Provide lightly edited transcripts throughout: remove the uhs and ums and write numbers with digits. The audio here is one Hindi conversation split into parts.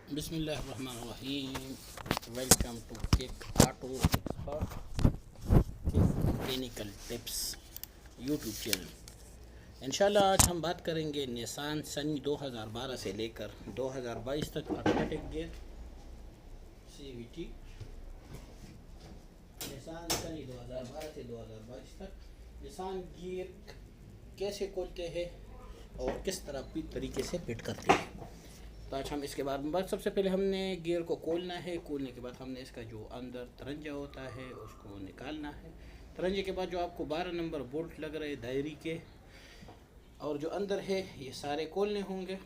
बिस्मिल्लाहिर्रहमानिर्रहीम। Welcome to kick auto expert kick mechanical tips YouTube channel. इंशाल्लाह आज हम बात करेंगे निसान सनी 2012 से लेकर 2022 तक automatic gear CVT Nissan Sunny 2012 से 2022 तक निसान गियर कैसे खोलते हैं और किस तरह की तरीके से फिट करते हैं। तो आज हम इसके बारे में बात। सबसे पहले हमने गियर को खोलना है। खोलने के बाद हमने इसका जो अंदर तरंजा होता है उसको निकालना है। तरंजे के बाद जो आपको 12 नंबर बोल्ट लग रहे दायरी के और जो अंदर है ये सारे खोलने होंगे।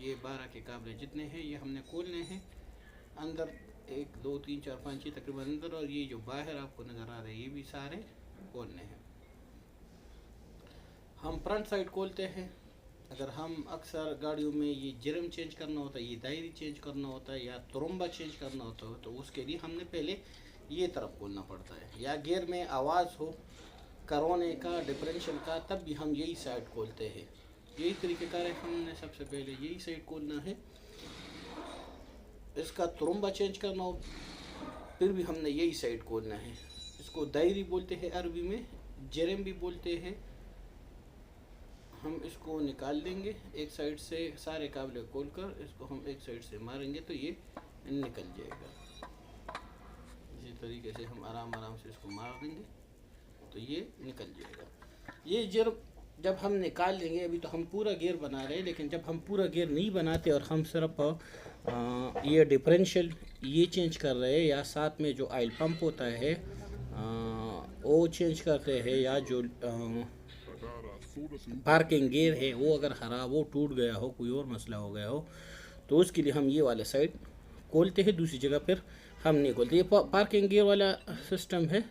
ये 12 के काबले जितने हैं ये हमने खोलने हैं। अंदर 1 2 3 4 5 6 तकरीबन अंदर, और ये जो बाहर आपको नज़र आ रहे हैं ये भी सारे खोलने हैं। हम फ्रंट साइड खोलते हैं। अगर हम अक्सर गाड़ियों में ये जर्म चेंज करना होता है, ये दायरी चेंज करना होता है या तुरुम्बा चेंज करना होता है, तो उसके लिए हमने पहले ये तरफ खोलना पड़ता है। या गियर में आवाज़ हो करोने का डिफरेंशियल का, तब भी हम यही साइड खोलते हैं। यही तरीक़ेकार है। हमने सबसे पहले यही साइड खोलना है। इसका तुरुम्बा चेंज करना हो फिर भी हमने यही साइड खोलना है। इसको दायरी बोलते हैं अरबी में, जर्म भी बोलते हैं। हम इसको निकाल देंगे एक साइड से, सारे काबले खोलकर इसको हम एक साइड से मारेंगे तो ये निकल जाएगा। इसी तरीके से हम आराम आराम से इसको मार देंगे तो ये निकल जाएगा। ये जब हम निकाल लेंगे, अभी तो हम पूरा गियर बना रहे हैं, लेकिन जब हम पूरा गियर नहीं बनाते और हम सिर्फ ये डिफरेंशियल ये चेंज कर रहे हैं या साथ में जो ऑयल पंप होता है वो चेंज करते हैं, या जो पार्किंग गियर है वो अगर ख़राब हो, टूट गया हो, कोई और मसला हो गया हो, तो उसके लिए हम ये वाले साइड खोलते हैं। दूसरी जगह पर हम नहीं खोलते। ये पार्किंग गियर वाला सिस्टम है।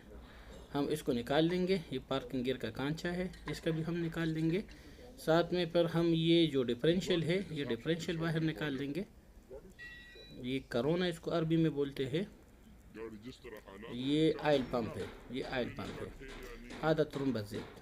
हम इसको निकाल देंगे। ये पार्किंग गियर का कांचा है, इसका भी हम निकाल देंगे। साथ में पर हम ये जो डिफरेंशियल है ये डिफरेंशियल बाहर निकाल देंगे। ये करोना इसको अरबी में बोलते हैं। ये ऑयल पंप है, ये ऑयल पंप है। आधा तुरुम्बा ज़ैत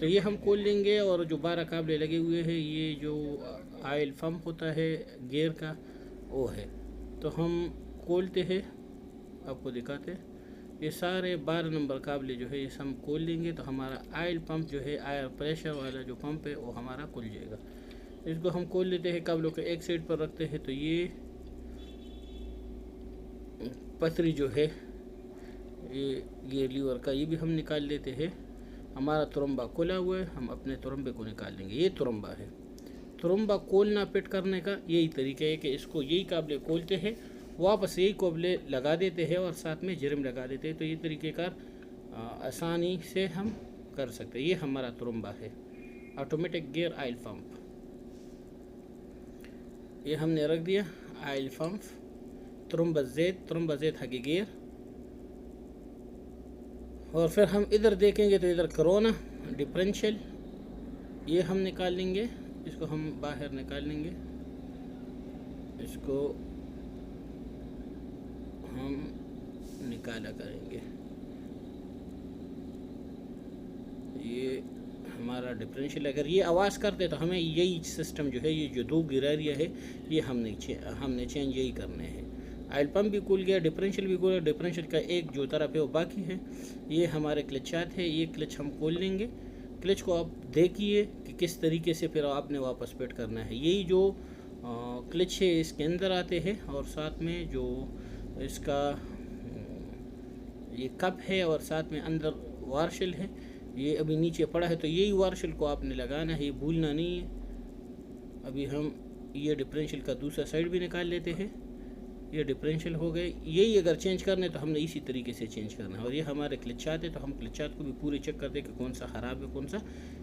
तो ये हम खोल लेंगे। और जो 12 काबले लगे हुए हैं ये जो ऑयल पंप होता है गियर का वो है, तो हम खोलते हैं, आपको दिखाते हैं। ये सारे 12 नंबर काबले जो है ये हम खोल लेंगे तो हमारा ऑयल पंप जो है आयर प्रेशर वाला जो पंप है वो हमारा खुल जाएगा। इसको हम खोल लेते हैं, काबलों के एक साइड पर रखते हैं। तो ये पथरी जो है ये लीवर का ये भी हम निकाल लेते हैं। हमारा तुरुम्बा खोला हुआ है, हम अपने तुरुम्बे को निकाल लेंगे। ये तुरुम्बा है। तुरुम्बा खोलना फिट करने का यही तरीका है कि इसको यही काबले खोलते हैं, वापस यही काबले लगा देते हैं और साथ में जर्म लगा देते हैं। तो ये तरीक़ेकार आसानी से हम कर सकते हैं। ये हमारा तुरुम्बा है, ऑटोमेटिक गियर ऑयल पंप। ये हमने रख दिया ऑयल पंप, तुरुम्बा ज़ैत हकी गियर। और फिर हम इधर देखेंगे तो इधर करोना डिफरेंशियल ये हम निकाल लेंगे। इसको हम बाहर निकाल लेंगे। इसको हम निकाला करेंगे। ये हमारा डिफरेंशियल अगर ये आवाज़ करते तो हमें यही सिस्टम जो है, ये जो 2 गिरारियाँ है ये हमने चेंज यही करने हैं। ऑयल पंप भी खुल गया, डिफरेंशियल भी खुल गया। डिफरेंशियल का एक जो तरफ है वो बाकी है। ये हमारे क्लचात है, ये क्लच हम खोल लेंगे। क्लच को आप देखिए कि किस तरीके से फिर आपने वापस फिट करना है। यही जो क्लच है इसके अंदर आते हैं, और साथ में जो इसका ये कप है और साथ में अंदर वार्शल है, ये अभी नीचे पड़ा है। तो यही वार्शल को आपने लगाना है, ये भूलना नहीं है। अभी हम ये डिफरेंशियल का दूसरा साइड भी निकाल लेते हैं। ये डिफरेंशियल हो गए। यही अगर चेंज करने तो हमने इसी तरीके से चेंज करना है। और ये हमारे क्लचात है, तो हम क्लचात को भी पूरे चेक कर दें कि कौन सा ख़राब है कौन सा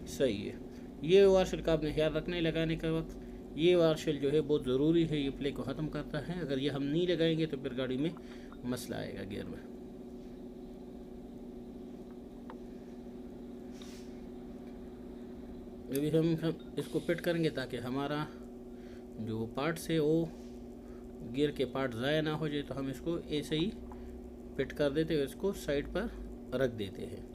सही है। ये वार्शल का आपने ख्याल रखना है लगाने का वक्त। ये वार्शल जो है बहुत ज़रूरी है, ये प्ले को ख़त्म करता है। अगर ये हम नहीं लगाएंगे तो फिर गाड़ी में मसला आएगा गियर में। अभी हम इसको फिट करेंगे ताकि हमारा जो पार्ट्स है वो गियर के पार्ट ज़ाया ना हो जाए। तो हम इसको ऐसे ही फिट कर देते हैं, इसको साइड पर रख देते हैं।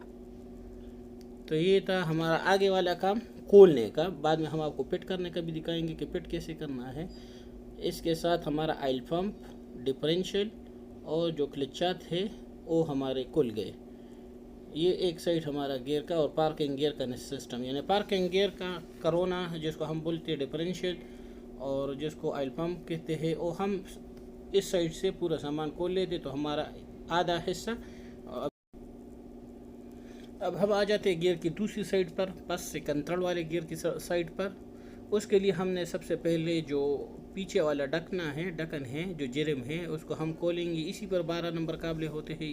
तो ये था हमारा आगे वाला काम खोलने का। बाद में हम आपको फिट करने का भी दिखाएंगे कि फिट कैसे करना है। इसके साथ हमारा ऑयल पंप, डिफरेंशियल और जो क्लचात है वो हमारे खुल गए। ये एक साइड हमारा गियर का और पार्किंग गियर का सिस्टम, यानी पार्किंग गियर का करोना जिसको हम बोलते हैं डिफरेंशियल और जिसको ऑयल पंप कहते हैं, वो हम इस साइड से पूरा सामान खोल लेते तो हमारा आधा हिस्सा। अब हम आ जाते हैं गियर की दूसरी साइड पर, बस से कंट्रोल वाले गियर की साइड पर। उसके लिए हमने सबसे पहले जो पीछे वाला ढक्कन है जो जिरम है, उसको हम खोलेंगे। इसी पर 12 नंबर काबले होते हैं,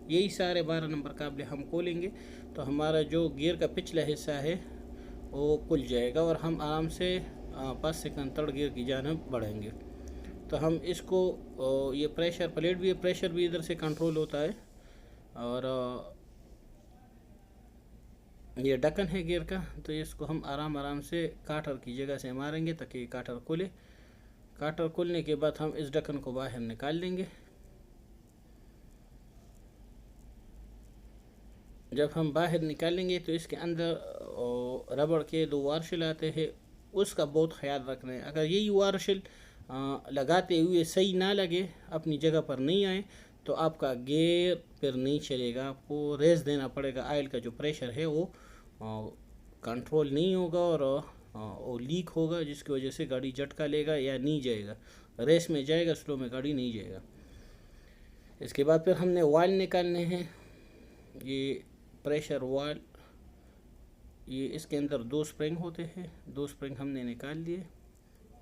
यही सारे 12 नंबर काबले हम खोलेंगे तो हमारा जो गियर का पिछला हिस्सा है वो खुल जाएगा और हम आराम से पास से कंट्रोल गियर की जानब बढ़ेंगे। तो हम इसको ये प्रेशर प्लेट भी है, प्रेशर भी इधर से कंट्रोल होता है। और ये ढक्कन है गियर का, तो इसको हम आराम से काटर की जगह से मारेंगे ताकि काटर खुले। काटर खुलने के बाद हम इस ढक्कन को बाहर निकाल लेंगे। जब हम बाहर निकालेंगे तो इसके अंदर रबड़ के 2 वार्शिल आते हैं, उसका बहुत ख्याल रखना है। अगर यही वार्शिल लगाते हुए सही ना लगे, अपनी जगह पर नहीं आए, तो आपका गियर फिर नहीं चलेगा। आपको रेस देना पड़ेगा, ऑयल का जो प्रेशर है वो कंट्रोल नहीं होगा और वो लीक होगा, जिसकी वजह से गाड़ी झटका लेगा या नहीं जाएगा, रेस में जाएगा, स्लो में गाड़ी नहीं जाएगा। इसके बाद फिर हमने वाल निकालने हैं। ये प्रेशर वाल, ये इसके अंदर 2 स्प्रिंग होते हैं, 2 स्प्रिंग हमने निकाल लिए।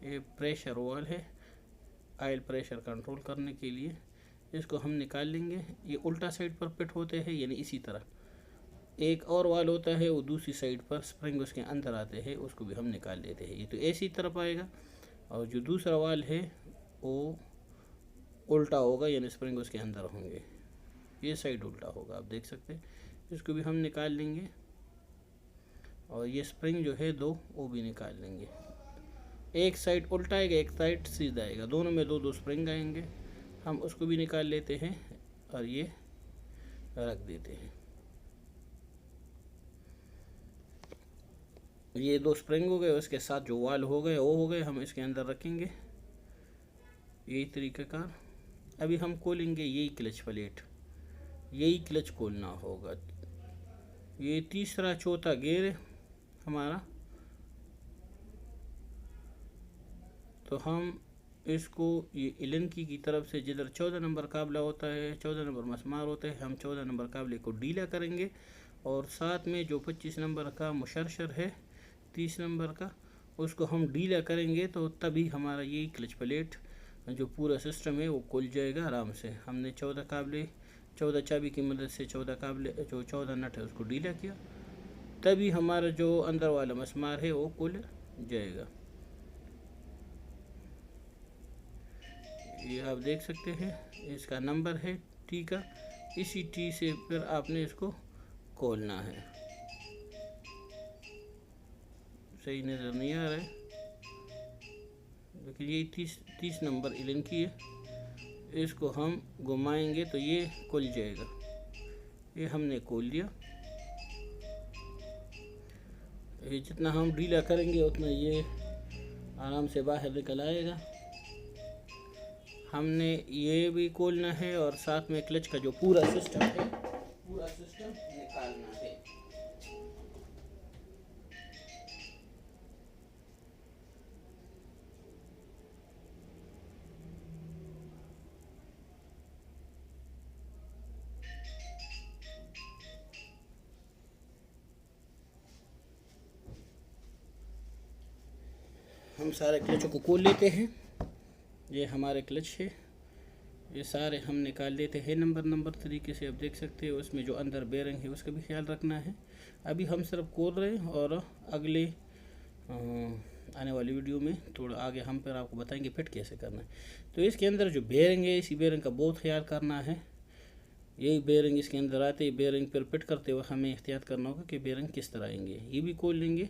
ये प्रेशर वाल है ऑयल प्रेशर कंट्रोल करने के लिए, इसको हम निकाल लेंगे। ये उल्टा साइड पर फिट होते हैं, यानी इसी तरह। एक और वाल होता है वो दूसरी साइड पर, स्प्रिंग उसके अंदर आते हैं, उसको भी हम निकाल लेते हैं। ये तो ऐसी तरफ आएगा और जो दूसरा वाल है वो उल्टा होगा, यानी स्प्रिंग उसके अंदर होंगे, ये साइड उल्टा होगा, आप देख सकते हैं। इसको भी हम निकाल लेंगे और ये स्प्रिंग जो है 2 वो भी निकाल लेंगे। एक साइड उल्टा आएगा, एक साइड सीधा आएगा, दोनों में 2-2 स्प्रिंग आएंगे। हम उसको भी निकाल लेते हैं और ये रख देते हैं। ये 2 स्प्रिंग हो गए, उसके साथ जो वाल हो गए वो हो गए, हम इसके अंदर रखेंगे यही तरीके का। अभी हम खोलेंगे यही क्लच प्लेट, यही क्लच खोलना होगा। ये तीसरा चौथा गियर है हमारा, तो हम इसको ये इलनकी की तरफ से जिधर 14 नंबर काबला होता है, 14 नंबर मसमार होता है, हम 14 नंबर काबले को ढीला करेंगे और साथ में जो 25 नंबर का मुशरशर है 30 नंबर का, उसको हम ढीला करेंगे। तो तभी हमारा यही क्लच प्लेट जो पूरा सिस्टम है वो खुल जाएगा आराम से। हमने 14 काबले, 14 चाबी की मदद से 14 काबले, जो 14 नट है उसको ढीला किया, तभी हमारा जो अंदर वाला मसमार है वो खुल जाएगा। ये आप देख सकते हैं, इसका नंबर है टी का, इसी टी से फिर आपने इसको खोलना है। सही नज़र नहीं आ रहा है, लेकिन ये 30 नंबर इलन की है, इसको हम घुमाएंगे तो ये खुल जाएगा। ये हमने खोल लिया। ये जितना हम ढीला करेंगे उतना ये आराम से बाहर निकल आएगा। हमने ये भी खोलना है और साथ में क्लच का जो पूरा सिस्टम है, पूरा सिस्टम निकालना है। हम सारे क्लचों को खोल लेते हैं। ये हमारे क्लच है, ये सारे हम निकाल लेते हैं नंबर तरीके से। आप देख सकते हैं उसमें जो अंदर बेरिंग है उसका भी ख्याल रखना है। अभी हम सिर्फ खोल रहे हैं और अगले आने वाली वीडियो में थोड़ा आगे हम फिर आपको बताएंगे फिट कैसे करना है। तो इसके अंदर जो बेरिंग है, इसी बेरिंग का बहुत ख्याल करना है। यही बेरिंग इसके अंदर आते ही बेरिंग पर फिट करते हुए हमें एहतियात करना होगा कि बेरिंग किस तरह आएंगे। ये भी खोल लेंगे।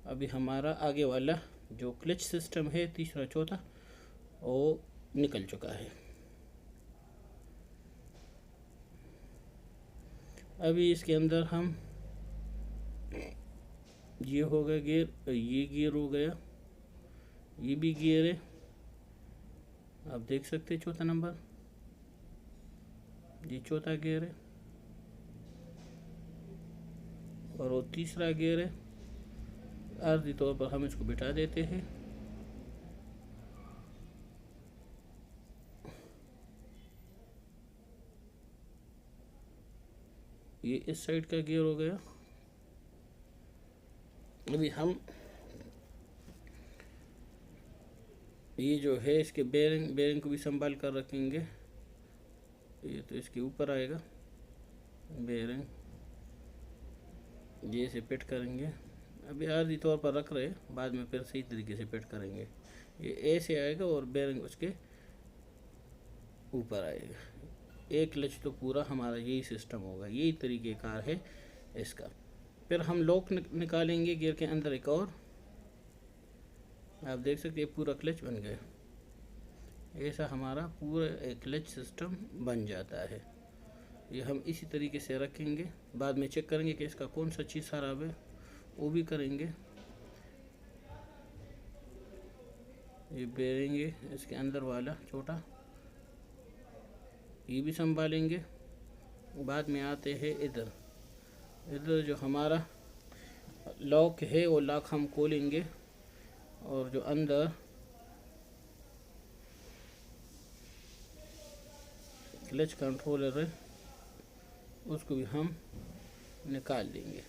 अभी हमारा आगे वाला जो क्लच सिस्टम है तीसरा चौथा वो निकल चुका है। अभी इसके अंदर हम, ये हो गया गियर, ये गियर हो गया, ये भी गियर है, आप देख सकते हैं चौथा नंबर, ये चौथा गियर है, और वो तीसरा गियर है। आर्जी तौर पर हम इसको बिठा देते हैं। ये इस साइड का गियर हो गया। अभी हम ये जो है इसके बेरिंग को भी संभाल कर रखेंगे। ये तो इसके ऊपर आएगा बेरिंग, ये से फिट करेंगे। अभी आर्जी तौर पर रख रहे हैं, बाद में फिर सही तरीके से फिट करेंगे। ये ऐसे आएगा और बेरिंग उसके ऊपर आएगा। एक क्लच तो पूरा हमारा यही सिस्टम होगा, यही तरीक़ेकार है इसका। फिर हम लॉक निकालेंगे गियर के अंदर एक और, आप देख सकते हैं पूरा क्लच बन गया। ऐसा हमारा पूरा एक क्लच सिस्टम बन जाता है। ये हम इसी तरीके से रखेंगे, बाद में चेक करेंगे कि इसका कौन सा चीज़ खराब है, वो भी करेंगे। ये बेरिंग है इसके अंदर वाला छोटा, ये भी संभालेंगे। बाद में आते हैं इधर जो हमारा लॉक है वो लॉक हम खोलेंगे, और जो अंदर क्लच कंट्रोलर है उसको भी हम निकाल देंगे।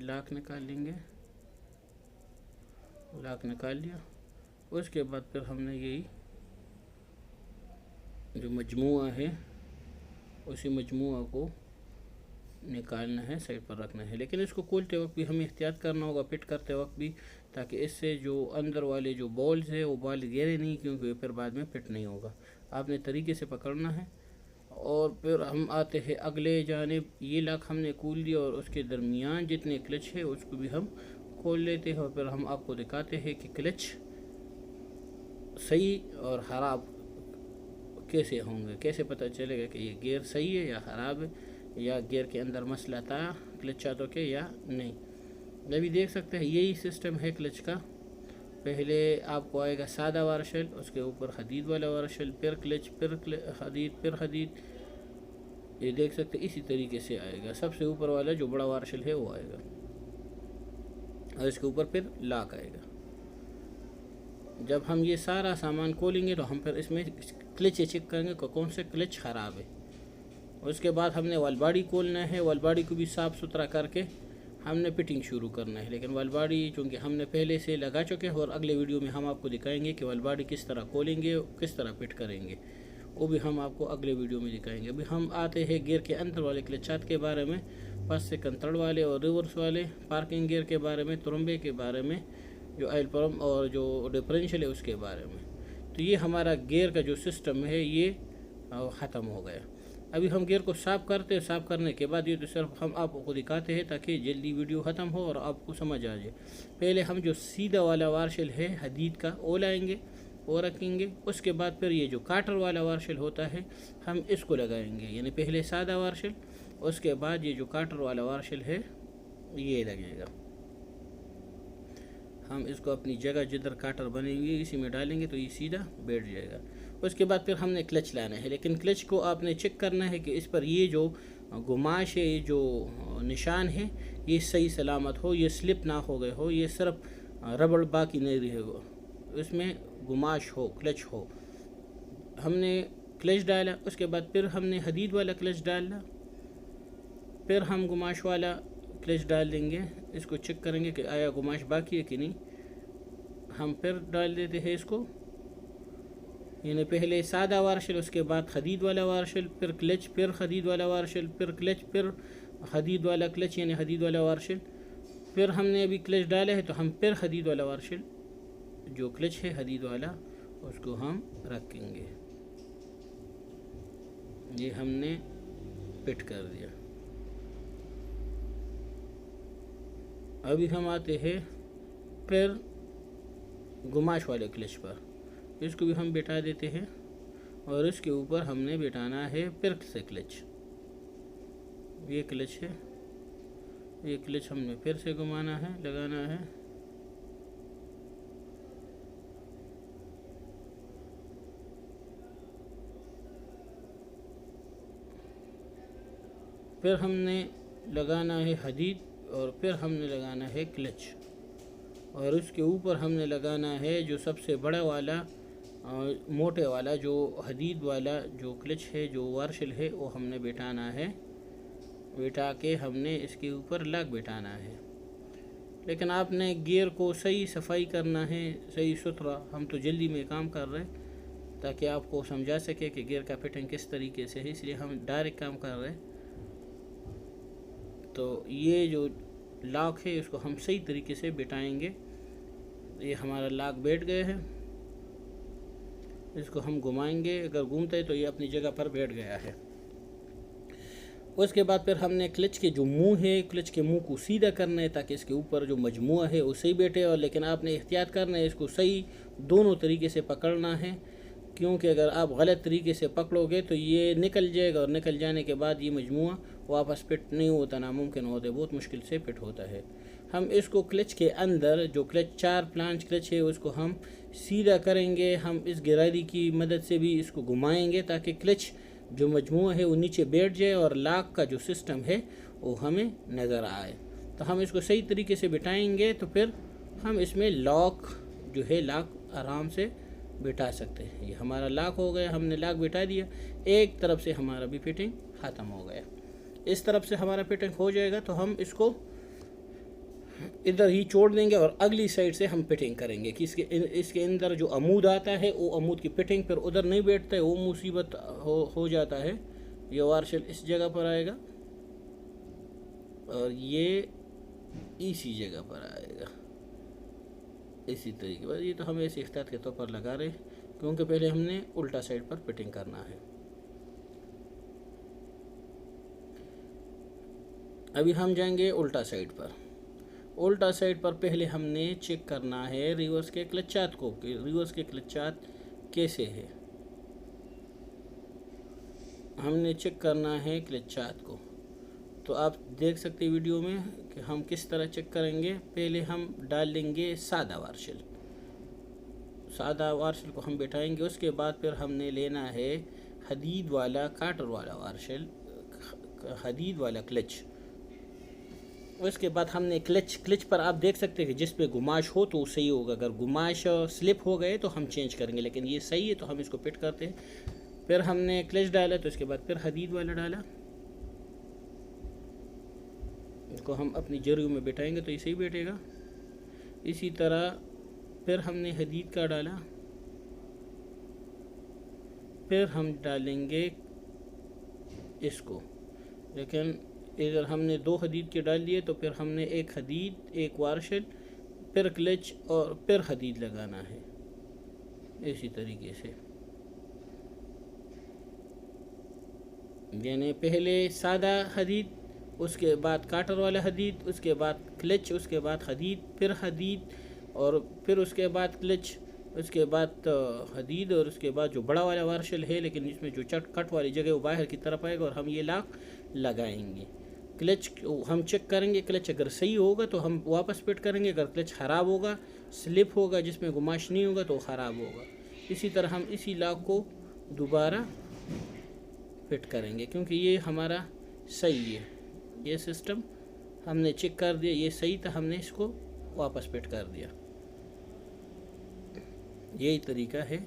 लॉक निकाल लेंगे, लॉक निकाल लिया। उसके बाद फिर हमने यही जो मजमुआ है उसी मजमुआ को निकालना है, साइड पर रखना है। लेकिन इसको खोलते वक्त भी हमें एहतियात करना होगा, फिट करते वक्त भी, ताकि इससे जो अंदर वाले जो बॉल्स है वो बॉल गिरे नहीं, क्योंकि फिर बाद में फिट नहीं होगा। आपने तरीके से पकड़ना है। और फिर हम आते हैं अगले जानिब। ये लॉक हमने खोल दिया और उसके दरमियान जितने क्लच है उसको भी हम खोल लेते हैं, और फिर हम आपको दिखाते हैं कि क्लच सही और ख़राब कैसे होंगे। कैसे पता चलेगा कि ये गियर सही है या ख़राब है, या गियर के अंदर मसला था क्लच चाहतों के या नहीं। अभी देख सकते हैं यही सिस्टम है क्लच का। पहले आपको आएगा सादा वार्शल, उसके ऊपर हदीद वाला वार्शल, फिर क्लच, फिर हदीद, फिर हदीद। ये देख सकते हैं इसी तरीके से आएगा। सबसे ऊपर वाला जो बड़ा वार्शल है वो आएगा, और इसके ऊपर फिर लॉक आएगा। जब हम ये सारा सामान खोलेंगे तो हम फिर इसमें क्लच चेक करेंगे कि कौन से क्लच ख़राब है। उसके बाद हमने वाल बॉडी खोलना है। वाल बॉडी को भी साफ़ सुथरा करके हमने फिटिंग शुरू करना है। लेकिन वाल बॉडी चूँकि हमने पहले से लगा चुके हैं, और अगले वीडियो में हम आपको दिखाएंगे कि वाल बॉडी किस तरह खोलेंगे, किस तरह फिट करेंगे, वो भी हम आपको अगले वीडियो में दिखाएंगे। अभी हम आते हैं गियर के अंदर वाले क्लचात के बारे में, फर्स्ट सेकंड थर्ड वाले और रिवर्स वाले, पार्किंग गियर के बारे में, तुरंबे के बारे में, जो ऑयल पंप और जो डिफरेंशियल है उसके बारे में। तो ये हमारा गियर का जो सिस्टम है ये ख़त्म हो गया। अभी हम गियर को साफ़ करते हैं। साफ़ करने के बाद ये तो सिर्फ हम आपको दिखाते हैं ताकि जल्दी वीडियो ख़त्म हो और आपको समझ आ जाए। पहले हम जो सीधा वाला वार्शल है हदीद का वो लाएंगे, वो रखेंगे। उसके बाद फिर ये जो काटर वाला वार्शल होता है हम इसको लगाएंगे, यानी पहले सादा वार्शल, उसके बाद ये जो काटर वाला वार्शल है ये लगेगा। हम इसको अपनी जगह जिधर काटर बनेंगे इसी में डालेंगे तो ये सीधा बैठ जाएगा। उसके बाद फिर हमने क्लच लाना है, लेकिन क्लच को आपने चेक करना है कि इस पर ये जो गुमाश है, ये जो निशान है, ये सही सलामत हो, ये स्लिप ना हो गए हो, ये सिर्फ रबड़ बाकी नहीं रहे हो, इसमें गुमाश हो, क्लच हो। हमने क्लच डाला, उसके बाद फिर हमने हदीद वाला क्लच डाला, फिर हम गुमाश वाला क्लच डाल देंगे। इसको चेक करेंगे कि आया गुमाश बाकी है कि नहीं। हम फिर डाल देते हैं इसको, यानी पहले सादा वार्शल, उसके बाद हदीद वाला वार्शल, फिर क्लच, फिर हदीद वाला वार्शल, फिर क्लच, फिर हदीद वाला क्लच यानी हदीद वाला वार्शल। फिर हमने अभी क्लच डाला है तो हम फिर हदीद वाला वार्शल जो क्लच है हदीद वाला उसको हम रखेंगे। ये हमने फिट कर दिया। अभी हम आते हैं फिर गुमाश वाले क्लच पर। इसको भी हम बिठा देते हैं और इसके ऊपर हमने बिठाना है फिर से क्लच। ये क्लच है, ये क्लच हमने फिर से घुमाना है, लगाना है। फिर हमने लगाना है हदीद और फिर हमने लगाना है क्लच और उसके ऊपर हमने लगाना है जो सबसे बड़ा वाला मोटे वाला जो हदीद वाला जो क्लच है, जो वार्शल है, वो हमने बिठाना है। बिठा के हमने इसके ऊपर लॉक बिठाना है। लेकिन आपने गियर को सही सफाई करना है, सही सुथरा। हम तो जल्दी में काम कर रहे हैं ताकि आपको समझा सके कि गियर का फिटिंग किस तरीके से है, इसलिए हम डायरेक्ट काम कर रहे हैं। तो ये जो लॉक है इसको हम सही तरीके से बिठाएंगे। ये हमारा लॉक बैठ गए हैं, इसको हम घुमाएंगे। अगर घूमता है तो ये अपनी जगह पर बैठ गया है। उसके बाद फिर हमने क्लच के जो मुंह है, क्लच के मुंह को सीधा करना है ताकि इसके ऊपर जो मजमुआ है वो सही बैठे। और लेकिन आपने एहतियात करना है, इसको सही दोनों तरीके से पकड़ना है, क्योंकि अगर आप गलत तरीके से पकड़ोगे तो ये निकल जाएगा और निकल जाने के बाद ये मजमुआ वापस फिट नहीं होता, नामुमकिन होता है, बहुत मुश्किल से फिट होता है। हम इसको क्लच के अंदर जो क्लच 4 प्लांच क्लच है उसको हम सीधा करेंगे। हम इस गिरारी की मदद से भी इसको घुमाएंगे ताकि क्लच जो मजमुआ है वो नीचे बैठ जाए और लॉक का जो सिस्टम है वो हमें नज़र आए। तो हम इसको सही तरीके से बिठाएंगे तो फिर हम इसमें लॉक जो है लॉक आराम से बिठा सकते हैं। ये हमारा लॉक हो गया, हमने लॉक बिठा दिया। एक तरफ से हमारा भी फिटिंग ख़त्म हो गया। इस तरफ से हमारा फिटिंग हो जाएगा तो हम इसको इधर ही छोड़ देंगे और अगली साइड से हम फिटिंग करेंगे कि इसके अंदर जो अमूद आता है वो अमूद की फिटिंग फिर उधर नहीं बैठता है, वो मुसीबत हो जाता है। ये वार्शल इस जगह पर आएगा और ये इसी जगह पर आएगा, इसी तरीके पर। ये तो हम ऐसे एहतियात के तौर पर लगा रहे हैं क्योंकि पहले हमने उल्टा साइड पर फिटिंग करना है। अभी हम जाएंगे उल्टा साइड पर। उल्टा साइड पर पहले हमने चेक करना है रिवर्स के क्लचात को कि रिवर्स के क्लचात कैसे है। हमने चेक करना है क्लचात को, तो आप देख सकते हैं वीडियो में कि हम किस तरह चेक करेंगे। पहले हम डाल देंगे सादा वार्शल, सादा वार्शल को हम बिठाएंगे। उसके बाद फिर हमने लेना है हदीद वाला काटर वाला वार्शल, हदीद वाला क्लच। उसके बाद हमने क्लच पर आप देख सकते हैं कि जिस पे गुमाश हो तो सही होगा। अगर गुमाश स्लिप हो गए तो हम चेंज करेंगे, लेकिन ये सही है तो हम इसको फिट करते हैं। फिर हमने क्लच डाला तो उसके बाद फिर हदीद वाला डाला, इसको हम अपनी जरूर में बिठाएंगे तो ये सही बैठेगा। इसी तरह फिर हमने हदीद का डाला, फिर हम डालेंगे इसको। लेकिन इधर हमने 2 हदीद के डाल दिए तो फिर हमने 1 हदीद, 1 वार्शल, फिर क्लच और फिर हदीद लगाना है इसी तरीके से। यानी पहले सादा हदीद, उसके बाद काटर वाला हदीद, उसके बाद क्लच, उसके बाद हदीद, फिर हदीद और फिर उसके बाद क्लच, उसके बाद हदीद और उसके बाद जो बड़ा वाला वार्शल है लेकिन इसमें जो कट वाली जगह वो बाहर की तरफ आएगा और हम ये लॉक लगाएंगे। क्लच हम चेक करेंगे, क्लच अगर सही होगा तो हम वापस फिट करेंगे। अगर क्लच ख़राब होगा, स्लिप होगा, जिसमें गुमाश नहीं होगा तो ख़राब होगा। इसी तरह हम इसी लॉक को दोबारा फिट करेंगे क्योंकि ये हमारा सही है। ये सिस्टम हमने चेक कर दिया, ये सही था, हमने इसको वापस फिट कर दिया। यही तरीका है।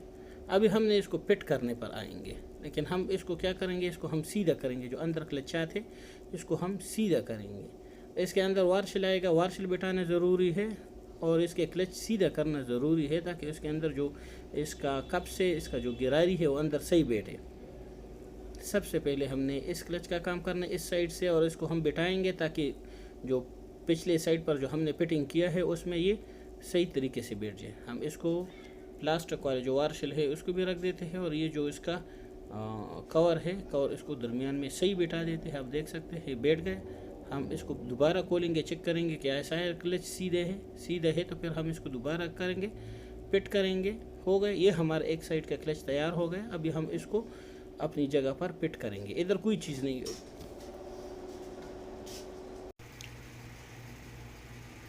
अभी हमने इसको फिट करने पर आएंगे, लेकिन हम इसको क्या करेंगे, इसको हम सीधा करेंगे। जो अंदर क्लचात है इसको हम सीधा करेंगे। इसके अंदर वार्शल आएगा, वार्शल बिठाना ज़रूरी है और इसके क्लच सीधा करना ज़रूरी है ताकि उसके अंदर जो इसका कप से इसका जो गिरारी है वो अंदर सही बैठे। सबसे पहले हमने इस क्लच का काम करना है इस साइड से और इसको हम बिठाएंगे ताकि जो पिछले साइड पर जो हमने फिटिंग किया है उसमें ये सही तरीके से बैठ जाए। हम इसको प्लास्टिक वाले जो वार्शल है उसको भी रख देते हैं और ये जो इसका कवर है, कवर इसको दरमियान में सही बिठा देते हैं। आप देख सकते हैं बैठ गए। हम इसको दोबारा खोलेंगे, चेक करेंगे कि ऐसा है क्लच सीधा है तो फिर हम इसको दोबारा करेंगे फिट करेंगे। हो गए, ये हमारा एक साइड का क्लच तैयार हो गया। अभी हम इसको अपनी जगह पर फिट करेंगे, इधर कोई चीज़ नहीं है।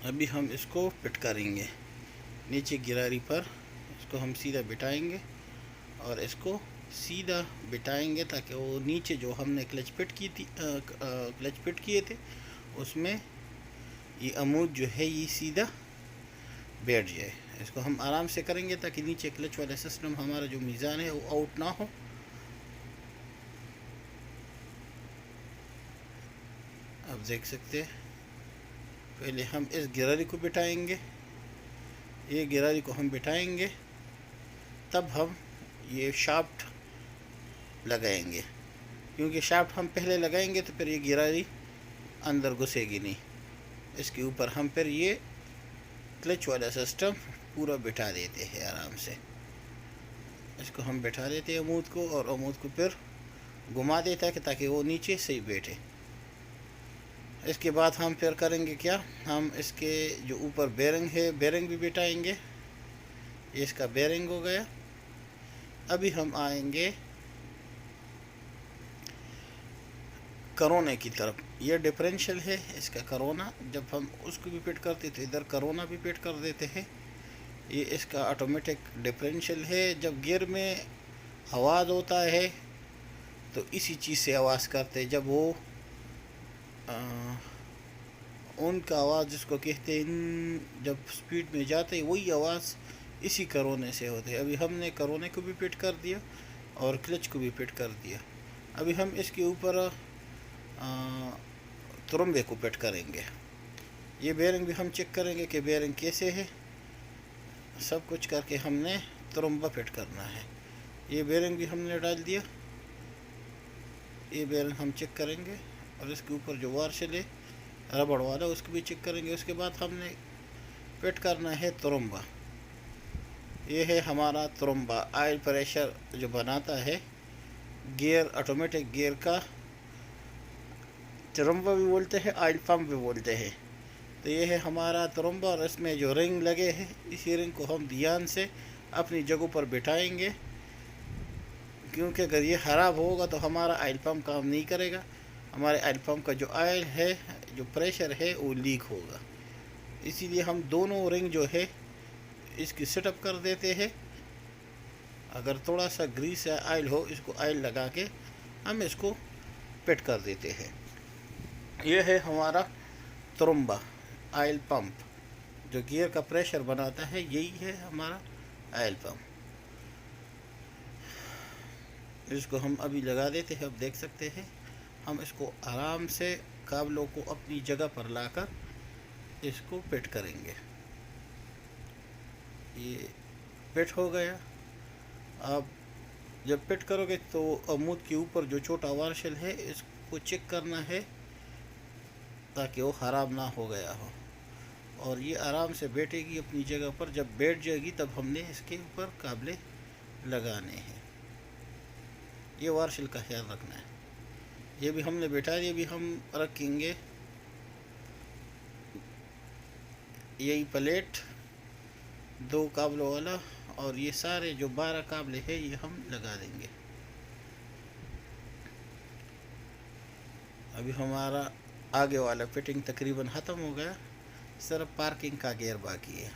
अभी हम इसको फिट करेंगे नीचे गिरारी पर, इसको हम सीधा बिठाएंगे और इसको सीधा बिठाएंगे ताकि वो नीचे जो हमने क्लच फिट की थी, क्लच फिट किए थे, उसमें ये अमूद जो है ये सीधा बैठ जाए। इसको हम आराम से करेंगे ताकि नीचे क्लच वाला सिस्टम हमारा जो मीज़ान है वो आउट ना हो। आप देख सकते हैं, पहले हम इस गिरारी को बिठाएंगे, ये गिरारी को हम बिठाएंगे, तब हम ये शाफ्ट लगाएंगे, क्योंकि शाफ्ट हम पहले लगाएंगे तो फिर ये गिरारी अंदर घुसेगी नहीं। इसके ऊपर हम फिर ये क्लच वाला सिस्टम पूरा बिठा देते हैं आराम से। इसको हम बिठा देते हैं अमूद को, और अमूद को फिर घुमा देता है ताकि वो नीचे सही बैठे। इसके बाद हम फिर करेंगे क्या, हम इसके जो ऊपर बेरिंग है, बेरिंग भी बिठाएंगे। ये इसका बेरिंग हो गया। अभी हम आएंगे करोने की तरफ। ये डिफरेंशियल है इसका करोना, जब हम उसको भी फिट करते तो इधर करोना भी फिट कर देते हैं। ये इसका ऑटोमेटिक डिफरेंशियल है। जब गियर में आवाज़ होता है तो इसी चीज़ से आवाज़ करते हैं। जब वो उनका आवाज़ जिसको कहते हैं, जब स्पीड में जाते हैं, वही आवाज़ इसी करोने से होती है। अभी हमने करोने को भी फिट कर दिया और क्लच को भी फिट कर दिया। अभी हम इसके ऊपर तुरंबे को फिट करेंगे। ये बेरिंग भी हम चेक करेंगे कि बेरिंग कैसे है। सब कुछ करके हमने तुरंबा फिट करना है। ये बेरिंग भी हमने डाल दिया। ये बेरिंग हम चेक करेंगे और इसके ऊपर जो वार्शल है रबड़ वाला, उसको भी चेक करेंगे। उसके बाद हमने फिट करना है तुरंबा। ये है हमारा तुरंबा, ऑयल प्रेशर जो बनाता है गियर, ऑटोमेटिक गियर का तुरंबा भी बोलते हैं, ऑयल पंप भी बोलते हैं। तो ये है हमारा तुरंबा, और इसमें जो रिंग लगे हैं, इसी रिंग को हम ध्यान से अपनी जगहों पर बिठाएंगे, क्योंकि अगर ये ख़राब होगा तो हमारा ऑयल पंप काम नहीं करेगा। हमारे ऑयल पंप का जो ऑयल है, जो प्रेशर है, वो लीक होगा। इसीलिए हम दोनों रिंग जो है इसकी सेटअप कर देते हैं। अगर थोड़ा सा ग्रीस या ऑयल हो, इसको ऑयल लगा के हम इसको फिट कर देते हैं। यह है हमारा तुरंबा, ऑयल पंप जो गियर का प्रेशर बनाता है, यही है हमारा ऑयल पंप। इसको हम अभी लगा देते हैं। अब देख सकते हैं, हम इसको आराम से काबलों को अपनी जगह पर लाकर इसको फिट करेंगे। ये फिट हो गया। अब जब फिट करोगे तो अमूद के ऊपर जो छोटा वार्शल है, इसको चेक करना है ताकि वो ख़राब ना हो गया हो, और ये आराम से बैठेगी अपनी जगह पर। जब बैठ जाएगी तब हमने इसके ऊपर काबले लगाने हैं। ये वार्शल का ख्याल रखना है। ये भी हमने बैठा दिया। भी हम रखेंगे यही प्लेट 2 काबलों वाला, और ये सारे जो 12 काबले हैं ये हम लगा देंगे। अभी हमारा आगे वाला फिटिंग तकरीबन ख़त्म हो गया, सिर्फ पार्किंग का गियर बाकी है।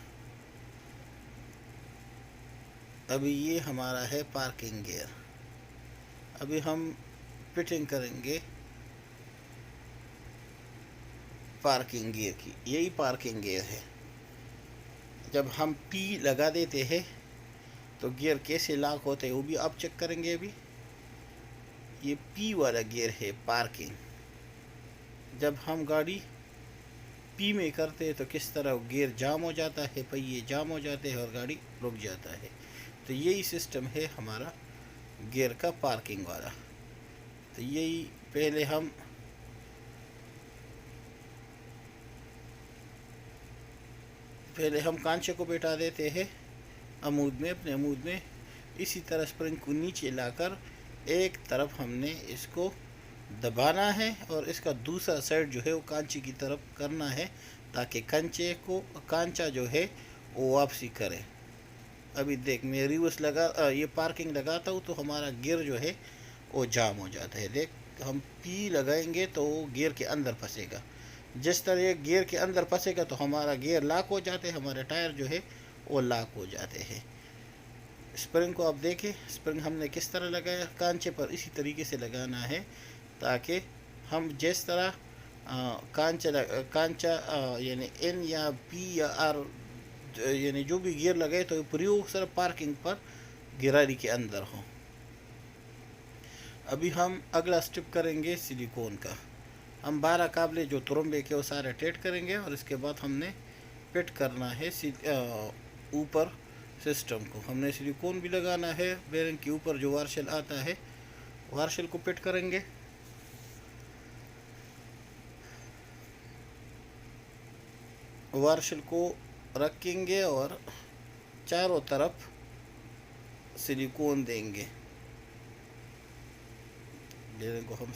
अभी ये हमारा है पार्किंग गियर। अभी हम फिटिंग करेंगे पार्किंग गियर की। यही पार्किंग गियर है। जब हम पी लगा देते हैं तो गियर कैसे लॉक होते हैं वो भी आप चेक करेंगे। अभी ये पी वाला गियर है पार्किंग। जब हम गाड़ी पी में करते हैं तो किस तरह गियर जाम हो जाता है, पहिए जाम हो जाते हैं और गाड़ी रुक जाता है। तो यही सिस्टम है हमारा गियर का पार्किंग वाला। तो यही पहले हम कांचे को बैठा देते हैं अमूद में, अपने अमूद में। इसी तरह स्प्रिंग को नीचे लाकर एक तरफ हमने इसको दबाना है, और इसका दूसरा साइड जो है वो कांचे की तरफ करना है, ताकि कांचा जो है वो वापसी करे। अभी देख मैं रिवर्स ये पार्किंग लगाता हूँ तो हमारा गियर जो है वो जाम हो जाता है। देख हम पी लगाएंगे तो वो गियर के अंदर फंसेगा। जिस तरह ये गियर के अंदर फंसेगा तो हमारा गियर लॉक हो जाते हैं, हमारे टायर जो है वो लॉक हो जाते हैं। स्प्रिंग को आप देखें, स्प्रिंग हमने किस तरह लगाया, कांचे पर इसी तरीके से लगाना है ताकि हम जिस तरह कांचा यानी एन या पी या आर यानी जो भी गियर लगाए तो प्रयोग सिर्फ पार्किंग पर गिरारी के अंदर हो। अभी हम अगला स्टेप करेंगे सिलिकॉन का। हम 12 काबले जो तुरंबे के वो सारे टेट करेंगे और इसके बाद हमने फिट करना है ऊपर सिस्टम को। हमने सिलिकॉन भी लगाना है, बेरिंग के ऊपर जो वार्शल आता है वार्शल को फिट करेंगे। वार्शल को रखेंगे और चारों तरफ सिलिकॉन देंगे। बेरिंग को हम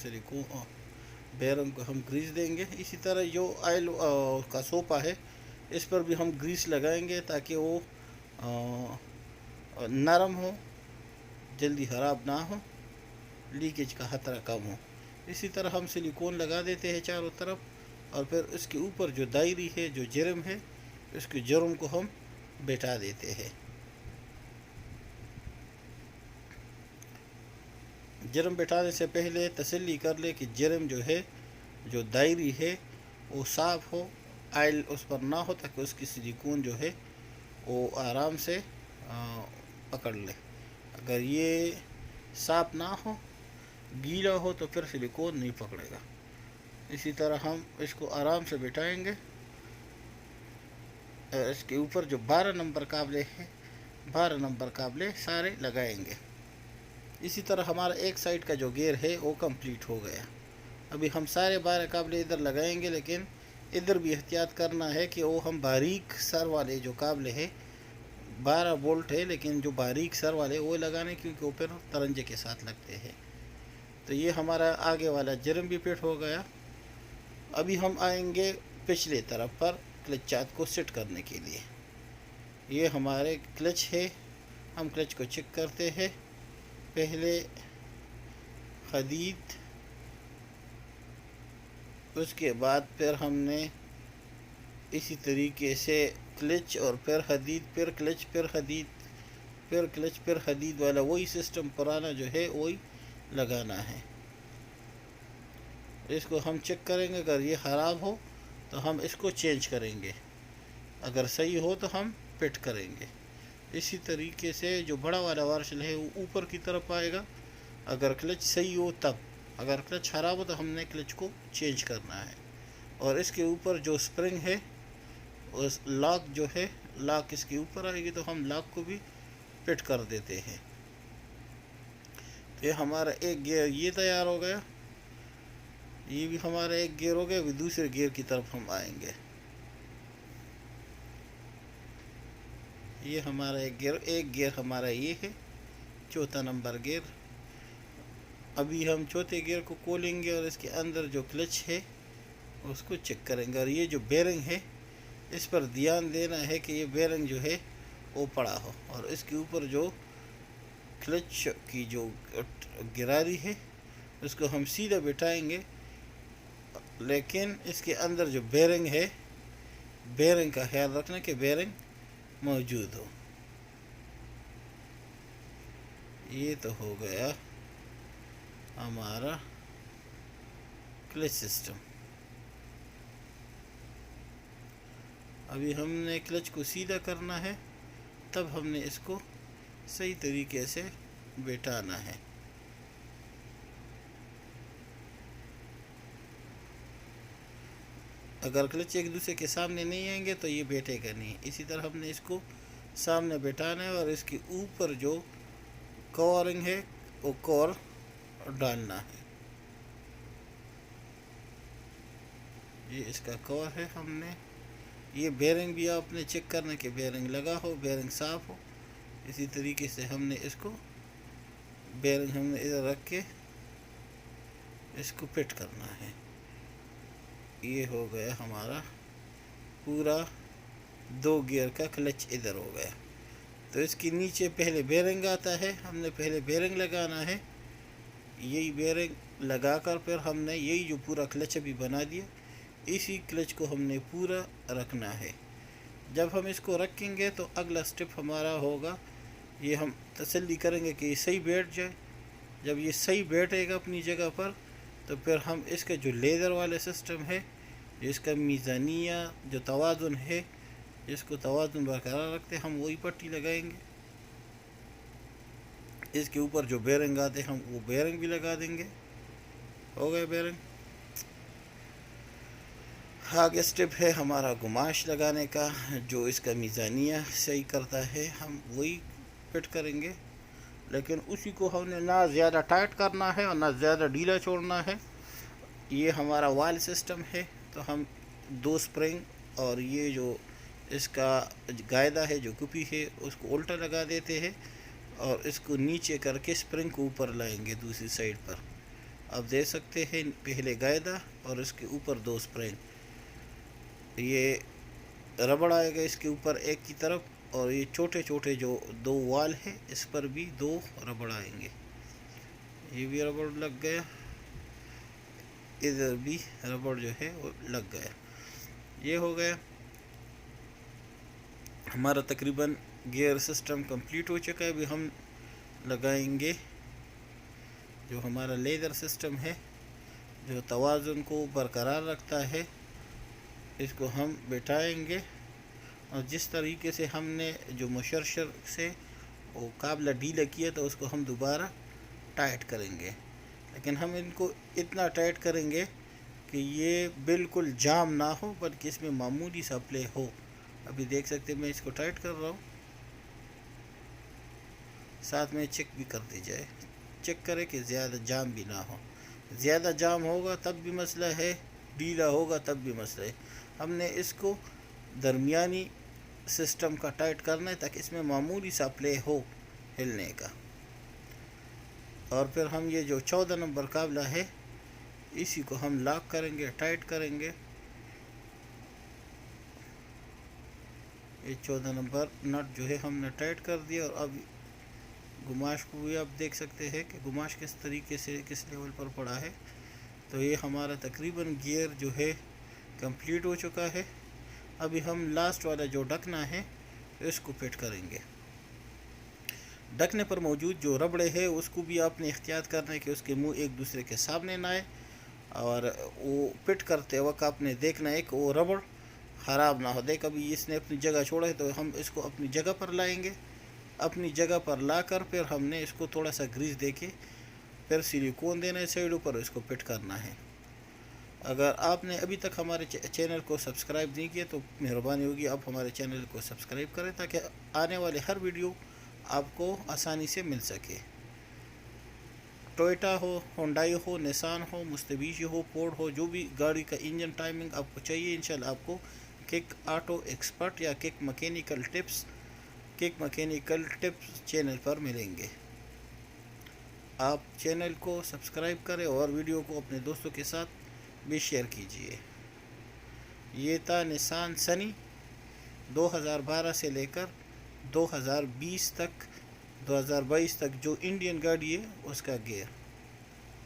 बेरिंग को हम ग्रीस देंगे। इसी तरह जो ऑयल का सोपा है इस पर भी हम ग्रीस लगाएंगे ताकि वो नरम हो, जल्दी ख़राब ना हो, लीकेज का खतरा कम हो। इसी तरह हम सिलिकॉन लगा देते हैं चारों तरफ और फिर इसके ऊपर जो दायरी है जो जरम है उसके जरम को हम बैठा देते हैं। जरम बैठाने से पहले तसल्ली कर ले कि जरम जो है जो दायरी है वो साफ़ हो, आयल उस पर ना हो ताकि उसकी सिलिकॉन जो है वो आराम से पकड़ ले। अगर ये साफ ना हो, गीला हो तो फिर सिलिकॉन नहीं पकड़ेगा। इसी तरह हम इसको आराम से बिठाएंगे। इसके ऊपर जो 12 नंबर काबले हैं 12 नंबर काबले सारे लगाएंगे। इसी तरह हमारा एक साइड का जो गियर है वो कंप्लीट हो गया। अभी हम सारे 12 काबले इधर लगाएंगे, लेकिन इधर भी एहतियात करना है कि वो हम बारीक सर वाले जो काबले हैं 12 बोल्ट है, लेकिन जो बारीक सर वाले वो लगाने क्योंकि वो फिर तरंजे के साथ लगते हैं। तो ये हमारा आगे वाला जरम भी फिट हो गया। अभी हम आएंगे पिछले तरफ पर क्लच चाक को सेट करने के लिए। ये हमारे क्लच है, हम क्लच को चेक करते हैं। पहले हदीद, उसके बाद फिर हमने इसी तरीके से क्लच और फिर हदीद, फिर क्लच, फिर हदीद, फिर क्लच, फिर हदीद वाला वही सिस्टम पुराना जो है वही लगाना है। इसको हम चेक करेंगे, अगर ये ख़राब हो तो हम इसको चेंज करेंगे, अगर सही हो तो हम फिट करेंगे। इसी तरीके से जो बड़ा वाला वार्शल है वो ऊपर की तरफ आएगा अगर क्लच सही हो तब। अगर क्लच ख़राब हो तो हमने क्लच को चेंज करना है। और इसके ऊपर जो स्प्रिंग है उस लॉक जो है, लॉक इसके ऊपर आएगी तो हम लॉक को भी फिट कर देते हैं। तो ये हमारा एक गियर ये तैयार हो गया। ये भी हमारा एक गियर हो गया। अभी दूसरे गियर की तरफ हम आएंगे। ये हमारा एक गियर हमारा ये है, चौथा नंबर गियर। अभी हम चौथे गियर को खोलेंगे और इसके अंदर जो क्लच है उसको चेक करेंगे। और ये जो बेरिंग है इस पर ध्यान देना है कि ये बेरिंग जो है वो पड़ा हो। और इसके ऊपर जो क्लच की जो गिरारी है उसको हम सीधा बिठाएंगे, लेकिन इसके अंदर जो बेरिंग है बेरिंग का ख्याल रखना कि बेरिंग मौजूद हो। ये तो हो गया हमारा क्लच सिस्टम। अभी हमने क्लच को सीधा करना है, तब हमने इसको सही तरीके से बैठाना है। अगर क्लच एक दूसरे के सामने नहीं आएंगे तो ये बैठेगा नहीं। इसी तरह हमने इसको सामने बैठाना है और इसके ऊपर जो कवरिंग है वो कवर डालना है। ये इसका कवर है। हमने ये बेरिंग भी आपने चेक करना कि बेरिंग लगा हो, बेरिंग साफ़ हो। इसी तरीके से हमने इसको बेरिंग हमने इधर रख के इसको फिट करना है। ये हो गया हमारा पूरा 2 गियर का क्लच इधर हो गया। तो इसके नीचे पहले बेरिंग आता है, हमने पहले बेरिंग लगाना है। यही बेरिंग लगाकर फिर हमने यही जो पूरा क्लच अभी बना दिया, इसी क्लच को हमने पूरा रखना है। जब हम इसको रखेंगे तो अगला स्टेप हमारा होगा, ये हम तसल्ली करेंगे कि ये सही बैठ जाए। जब ये सही बैठेगा अपनी जगह पर, तो फिर हम इसका जो लेज़र वाला सिस्टम है, जिसका मीज़ानिया जो तवाज़ुन है, जिसको तवाज़ुन बरकरार रखते, हम वही पट्टी लगाएंगे। इसके ऊपर जो बेरिंग आते हम वो बेरिंग भी लगा देंगे। हो गए बेरिंग। आगे स्टेप है हमारा गुमाश लगाने का, जो इसका मीज़ानिया सही करता है, हम वही फिट करेंगे। लेकिन उसी को हमने ना ज़्यादा टाइट करना है और ना ज़्यादा ढीला छोड़ना है। ये हमारा वाल सिस्टम है, तो हम 2 स्प्रिंग और ये जो इसका गायदा है, जो कुपी है, उसको उल्टा लगा देते हैं और इसको नीचे करके स्प्रिंग को ऊपर लाएंगे दूसरी साइड पर। अब देख सकते हैं पहले गायदा और इसके ऊपर 2 स्प्रिंग, ये रबड़ आएगा इसके ऊपर एक की तरफ, और ये छोटे छोटे जो 2 वाल है इस पर भी 2 रबड़ आएंगे। ये भी रबड़ लग गया, इधर भी रबड़ जो है वो लग गया। ये हो गया हमारा तकरीबन गियर सिस्टम कंप्लीट हो चुका है। अभी हम लगाएंगे जो हमारा लेज़र सिस्टम है, जो तवाज़ुन को बरकरार रखता है, इसको हम बिठाएंगे। और जिस तरीके से हमने जो मुशर्शर से वो काबला ढीला किया था, उसको हम दोबारा टाइट करेंगे। लेकिन हम इनको इतना टाइट करेंगे कि ये बिल्कुल जाम ना हो, बल्कि इसमें मामूली सा प्ले हो। अभी देख सकते हैं मैं इसको टाइट कर रहा हूँ, साथ में चेक भी कर दी जाए, चेक करें कि ज़्यादा जाम भी ना हो। ज़्यादा जाम होगा तब भी मसला है, ढीला होगा तब भी मसला है। हमने इसको दरमियानी सिस्टम का टाइट करना है, ताकि इसमें मामूली सा प्ले हो हिलने का। और फिर हम ये जो 14 नंबर काबला है, इसी को हम लॉक करेंगे, टाइट करेंगे। ये 14 नंबर नट जो है हमने टाइट कर दिया। और अब गुमाश को भी आप देख सकते हैं कि गुमाश किस तरीके से किस लेवल पर पड़ा है। तो ये हमारा तकरीबन गियर जो है कंप्लीट हो चुका है। अभी हम लास्ट वाला जो ढकना है इसको फिट करेंगे। ढकने पर मौजूद जो रबड़े है उसको भी आपने एहतियात करना है कि उसके मुंह एक दूसरे के सामने ना आए, और वो फिट करते वक्त आपने देखना है कि वो रबड़ ख़राब ना हो। देख अभी इसने अपनी जगह छोड़ा है, तो हम इसको अपनी जगह पर लाएंगे। अपनी जगह पर लाकर फिर हमने इसको थोड़ा सा ग्रीस देके फिर सिलिकॉन देना है साइडों पर, इसको फिट करना है। अगर आपने अभी तक हमारे चैनल को सब्सक्राइब नहीं किया तो मेहरबानी होगी आप हमारे चैनल को सब्सक्राइब करें, ताकि आने वाले हर वीडियो आपको आसानी से मिल सके। टोयोटा हो, होंडाई हो, निसान हो, मित्सुबिशी हो, फोर्ड हो, जो भी गाड़ी का इंजन टाइमिंग आपको चाहिए, इंशाल्लाह आपको किक ऑटो एक्सपर्ट या किक मैकेनिकल टिप्स चैनल पर मिलेंगे। आप चैनल को सब्सक्राइब करें और वीडियो को अपने दोस्तों के साथ भी शेयर कीजिए। ये था निसान सनी 2012 से लेकर 2022 तक 2022 तक जो इंडियन गाड़ी है उसका गियर।